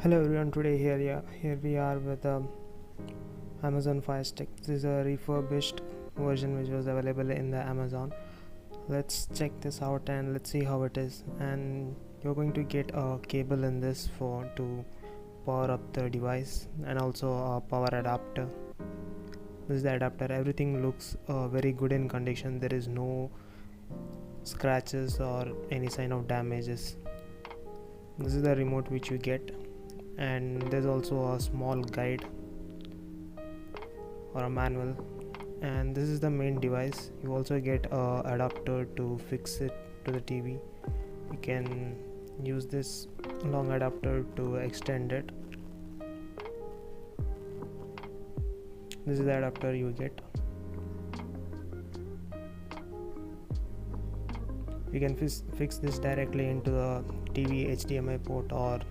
Hello everyone, today here we are with Amazon Fire Stick. This is a refurbished version which was available in the Amazon. Let's check this out and let's see how it is. And you're going to get a cable in this to power up the device, and also a power adapter. This is the adapter. Everything looks very good in condition. There is no scratches or any sign of damages. This is the remote which you get, and there's also a small guide or a manual, and this is the main device. You also get a adapter to fix it to the TV. You can use this long adapter to extend it. This is the adapter you get. You can fix this directly into the TV HDMI port, or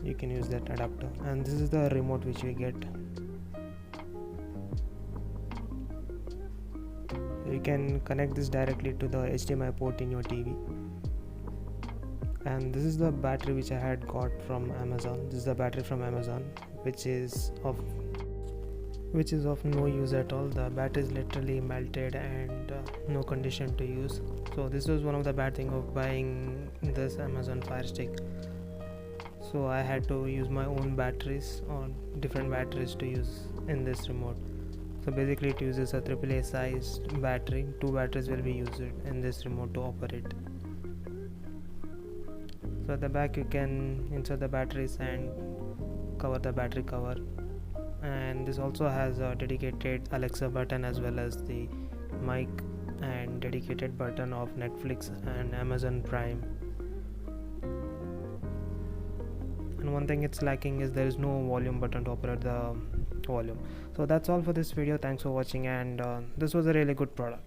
you can use that adapter. And this is the remote which we get. You can connect this directly to the HDMI port in your TV. And this is the battery which I had got from Amazon. This is the battery from Amazon, which is of no use at all. The battery is literally melted and no condition to use. So this was one of the bad things of buying this Amazon Fire Stick. So I had to use my own batteries, or different batteries, to use in this remote. So basically it uses a AAA sized battery. 2 batteries will be used in this remote to operate. So at the back you can insert the batteries and cover the battery cover. And this also has a dedicated Alexa button, as well as the mic and dedicated button of Netflix and Amazon Prime. And one thing it's lacking is there is no volume button to operate the volume. So that's all for this video. Thanks for watching, and this was a really good product.